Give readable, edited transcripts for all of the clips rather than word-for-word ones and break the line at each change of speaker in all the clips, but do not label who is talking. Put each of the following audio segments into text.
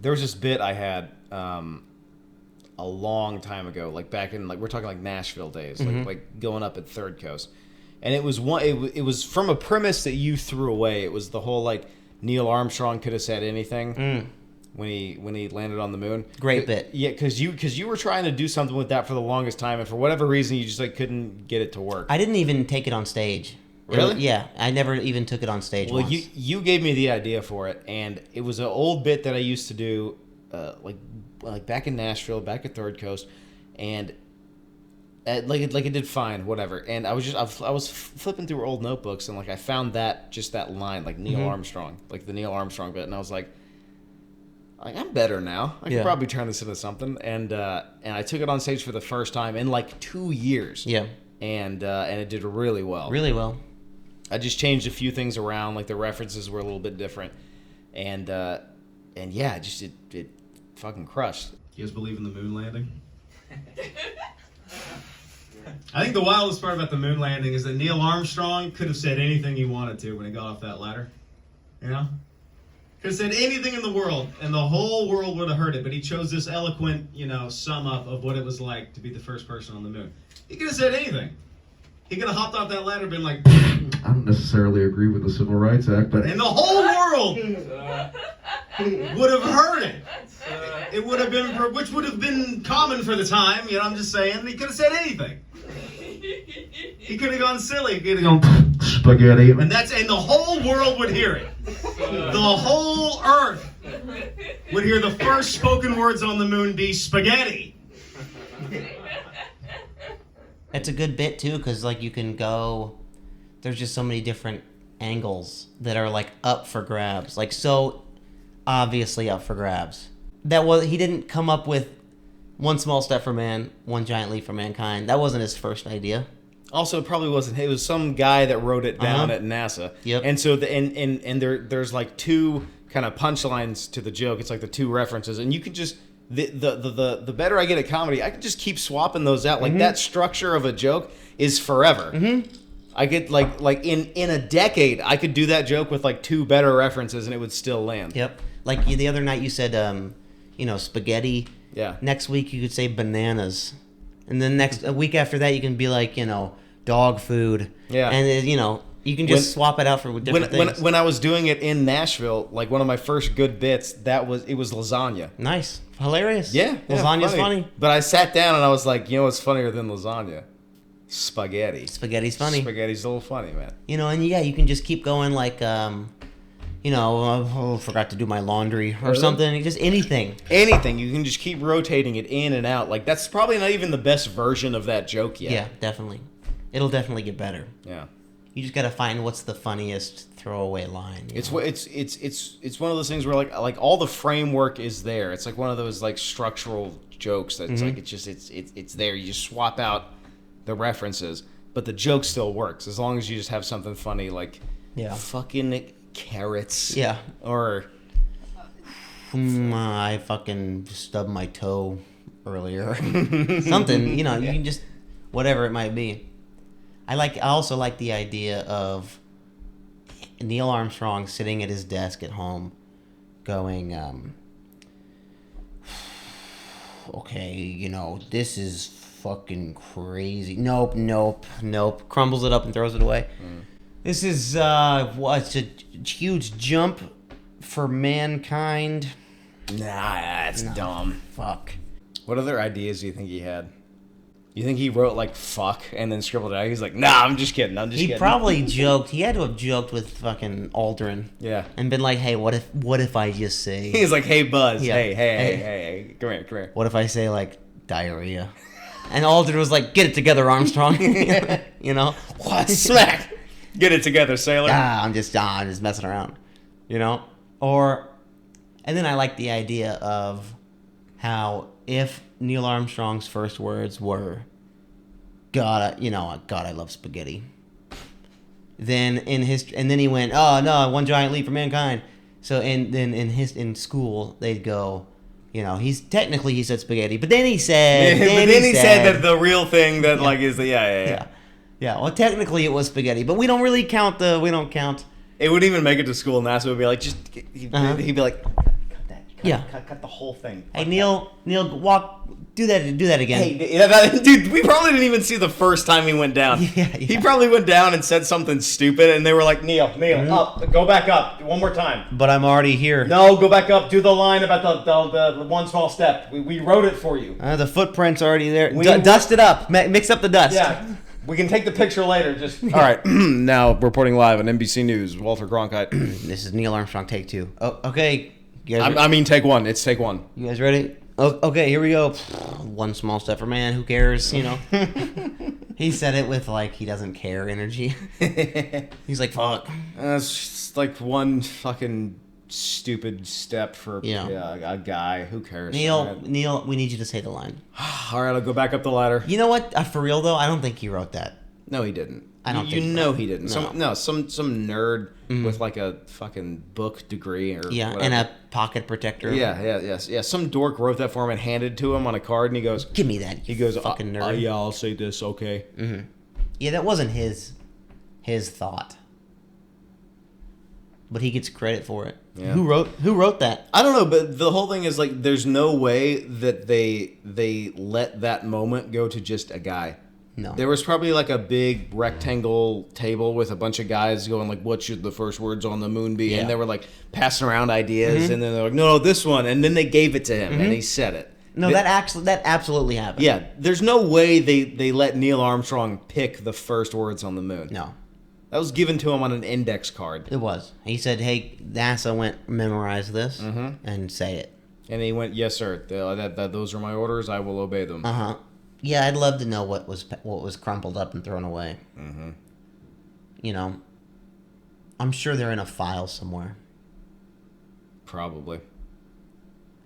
there was this bit I had a long time ago, like back in, like, we're talking like Nashville days, like going up at Third Coast, and it was it was from a premise that you threw away. It was the whole like Neil Armstrong could have said anything when he landed on the moon.
Great bit.
Yeah, because you were trying to do something with that for the longest time, and for whatever reason you just like couldn't get it to work.
I didn't even take it on stage.
Really?
Yeah, I never even took it on stage.
Well,
once.
you gave me the idea for it, and it was an old bit that I used to do, like back in Nashville, back at Third Coast, and like it did fine, whatever. And I was flipping through old notebooks, and like I found that line, like Neil Armstrong, like the Neil Armstrong bit, and I was like I'm better now. I could probably turn this into something, and I took it on stage for the first time in like 2 years.
Yeah,
and it did really well.
Really well.
I just changed a few things around, like the references were a little bit different, and yeah, it fucking crushed. You guys believe in the moon landing? I think the wildest part about the moon landing is that Neil Armstrong could have said anything he wanted to when he got off that ladder. You know? Could have said anything in the world, and the whole world would have heard it, but he chose this eloquent, sum up of what it was like to be the first person on the moon. He could have said anything. He could have hopped off that ladder and been like,
I don't necessarily agree with the Civil Rights Act, but...
And the whole world would have heard it. It would have been, which would have been common for the time, I'm just saying. He could have said anything. He could have gone silly. He could have gone,
spaghetti.
And the whole world would hear it. The whole earth would hear the first spoken words on the moon be spaghetti.
It's a good bit too, because like you can go, there's just so many different angles that are like up for grabs, like so obviously up for grabs. He didn't come up with one small step for man, one giant leap for mankind. That wasn't his first idea.
Also, it probably wasn't. It was some guy that wrote it down at NASA.
Yep.
And so there's like two kind of punchlines to the joke. It's like the two references, and you can just. The better I get at comedy, I can just keep swapping those out. Like that structure of a joke is forever. I get like in a decade, I could do that joke with like two better references and it would still land.
Yep. Like the other night you said, spaghetti.
Yeah.
Next week you could say bananas, and then a week after that you can be like dog food.
Yeah.
And you can just swap it out for different things.
When I was doing it in Nashville, like one of my first good bits, it was lasagna.
Nice. Hilarious.
Yeah.
Lasagna's funny.
But I sat down and I was like, what's funnier than lasagna? Spaghetti.
Spaghetti's funny.
Spaghetti's a little funny, man.
And you can just keep going like, forgot to do my laundry or something. Just anything.
Anything. You can just keep rotating it in and out. Like, that's probably not even the best version of that joke yet.
Yeah, definitely. It'll definitely get better.
Yeah.
You just gotta find what's the funniest throwaway line.
It's one of those things where like all the framework is there. It's like one of those like structural jokes that's like it's there. You just swap out the references, but the joke still works as long as you just have something funny like fucking carrots.
Yeah.
Or
I fucking stubbed my toe earlier. Something, you can just whatever it might be. I also like the idea of Neil Armstrong sitting at his desk at home going, okay, this is fucking crazy. Nope. Crumbles it up and throws it away. This is, it's a huge jump for mankind.
Nah, that's dumb.
Fuck.
What other ideas do you think he had? You think he wrote like fuck and then scribbled it out? He's like, nah, I'm just kidding.
He probably joked. He had to have joked with fucking Aldrin.
Yeah.
And been like, hey, what if I just say...
He's like, hey, Buzz.
Yeah.
Hey. Come here.
What if I say like diarrhea? And Aldrin was like, get it together, Armstrong.
What? Smack. Get it together, sailor.
I'm just messing around. Or... And then I like the idea of how if Neil Armstrong's first words were, God, I love spaghetti. Then then he went, oh no, one giant leap for mankind. So then in school they'd go, he said spaghetti, but then he said,
he said that the real thing that like is the yeah.
Well, technically it was spaghetti, but we don't count.
It wouldn't even make it to school. NASA would be like, he'd be like,
Yeah.
Cut the whole thing.
Hey, Neil, walk. Do that again.
Hey, dude, we probably didn't even see the first time he went down.
Yeah.
He probably went down and said something stupid, and they were like, Neil, up, go back up, one more time.
But I'm already here.
No, go back up, do the line about the one small step. We wrote it for you.
The footprint's already there.
We-
Dust it up. Mix up the dust.
Yeah, we can take the picture later. All right, now reporting live on NBC News, Walter Cronkite.
This is Neil Armstrong, take 2. Oh, okay. You guys,
take one. It's take one.
you guys ready? Oh, okay, here we go. One small step for man. Who cares? You know. He said it with like he doesn't care energy. He's like, fuck.
It's just like one fucking stupid step for
Yeah.
a guy. Who cares?
Neil, we need you to say the line.
All right, I'll go back up the ladder.
You know what? For real though, I don't think he wrote that.
No, he didn't.
I don't
You
think
know
so.
he didn't.
No.
Some nerd with like a fucking book degree or
Yeah,
whatever.
and a pocket protector.
Yeah. Some dork wrote that for him and handed it to him on a card, and he goes,
Give me that.
he goes,
fucking nerd.
yeah, I'll say this, okay.
Yeah, that wasn't his thought. But he gets credit for it.
Yeah.
Who wrote that?
I don't know, but the whole thing is like, there's no way that they let that moment go to just a guy.
No.
There was probably like a big rectangle table with a bunch of guys going like, what should the first words on the moon be?
Yeah.
And they were like passing around ideas, and then they're like, no, this one. And then they gave it to him, and he said it.
No, that absolutely happened.
Yeah, there's no way they let Neil Armstrong pick the first words on the moon.
No,
That was given to him on an index card.
it was. He said, "Hey, NASA went memorize this and say it."
And he went, yes, sir. Those are my orders. I will obey them.
Yeah, I'd love to know what was crumpled up and thrown away. You know, I'm sure they're in a file somewhere.
Probably.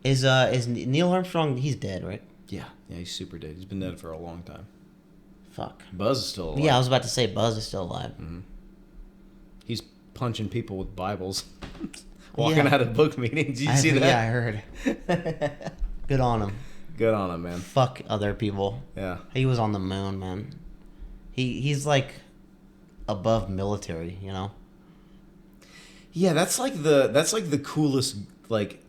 Is Neil Armstrong? He's dead, right?
Yeah, he's super dead. He's been dead for a long time.
Fuck.
Buzz is still alive.
Yeah, I was about to say Buzz is still alive.
He's punching people with Bibles. Walking out of book meetings. Did you see that?
Yeah, I heard. Good on him.
Good on him, man.
Fuck other people.
Yeah.
He was on the moon, man. He's like above military, you know.
Yeah, that's like the coolest like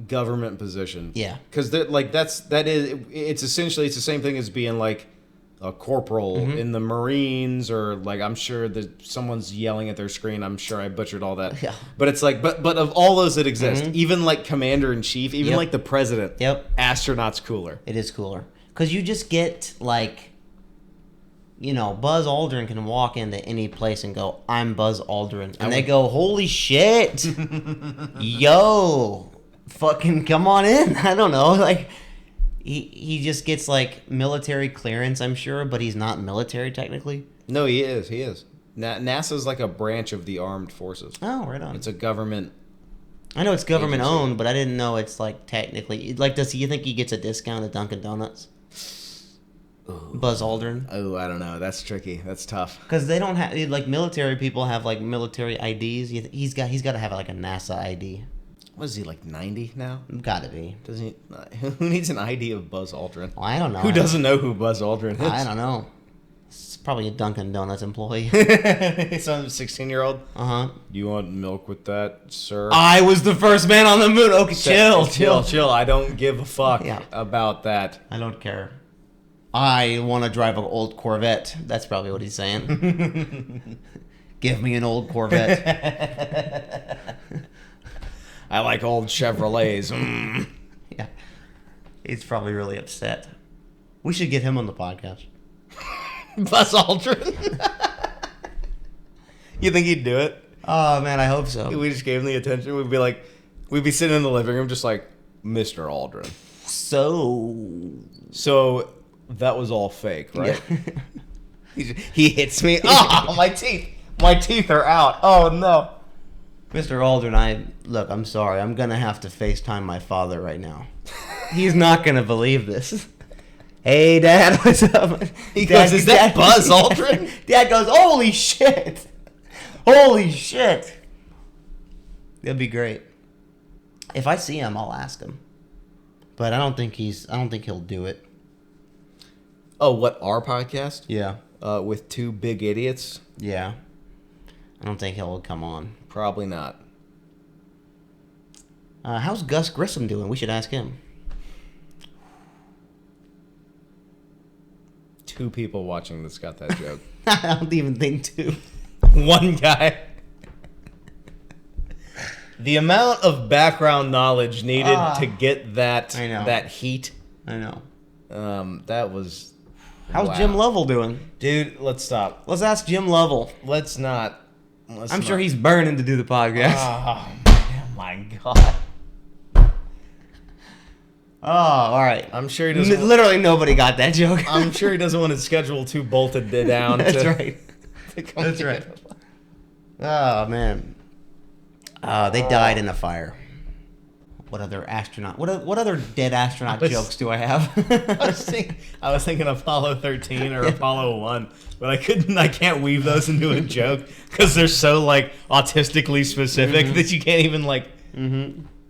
government position.
Yeah.
Because it's essentially the same thing as being like a corporal in the Marines, or like, I'm sure that someone's yelling at their screen. I'm sure I butchered all that.
Yeah.
But it's like, but of all those that exist, even like commander in chief, even
Yep.
like the president.
Yep.
Astronaut's cooler.
It is cooler because you just get like, you know, Buzz Aldrin can walk into any place and go, "I'm Buzz Aldrin," and they go, "Holy shit, yo, fucking come on in." I don't know, like. He just gets like military clearance, I'm sure, but he's not military technically.
No, he is. He is. NASA's like a branch of the armed forces.
Oh, right on.
It's a government.
I know it's government
agency.
owned, but I didn't know it's like technically like. Does you think he gets a discount at Dunkin' Donuts? Buzz Aldrin.
Oh, I don't know. That's tricky. That's tough.
Because they don't have like military people have like military IDs. He's got to have like a NASA ID.
What is he, like 90 now?
Got to be.
Does he? Who needs an ID of Buzz Aldrin?
Well, I don't know.
Who doesn't know who Buzz Aldrin is?
I don't know. It's probably a Dunkin' Donuts employee.
Some 16-year-old.
Uh-huh.
Do you want milk with that, sir?
I was the first man on the moon. Okay, chill.
I don't give a fuck
Yeah.
about that.
I don't care. I want to drive an old Corvette. That's probably what he's saying. Give me an old Corvette.
I like old Chevrolets.
Yeah. He's probably really upset. We should get him on the podcast.
Buzz Aldrin. You think he'd do it?
Oh, man, I hope so.
We just gave him the attention. We'd be sitting in the living room just like, Mr. Aldrin. So that was all fake, right?
Yeah.
He hits me. Oh, my teeth. My teeth are out. Oh, no.
Mr. Aldrin, I'm sorry. I'm going to have to FaceTime my father right now. He's not going to believe this. Hey, Dad, what's up?
He goes, is that Buzz Aldrin?
Dad goes, holy shit. Holy shit. That'd be great. If I see him, I'll ask him. But I don't think he'll do it.
Oh, what, our podcast?
Yeah.
With two big idiots?
Yeah. I don't think he'll come on.
Probably not.
How's Gus Grissom doing? We should ask him.
2 people watching this got that joke.
I don't even think two.
1 guy. The amount of background knowledge needed to get that
I know.
that heat.
I know.
That was.
How's
wow.
Jim Lovell doing?
Dude, let's stop.
Let's ask Jim Lovell.
Let's not.
I'm sure he's burning to do the podcast.
Oh my god.
Oh, all right.
I'm sure he doesn't.
Literally nobody got that joke.
I'm sure he doesn't want his schedule too bolted down.
That's
to,
right.
to come
That's right.
together.
Oh man. They died in a fire. What other astronaut? What other dead astronaut jokes do I have?
I was thinking Apollo 13 or Apollo 1, but I can't weave those into a joke because they're so like autistically specific that you can't even like.
Mm-hmm.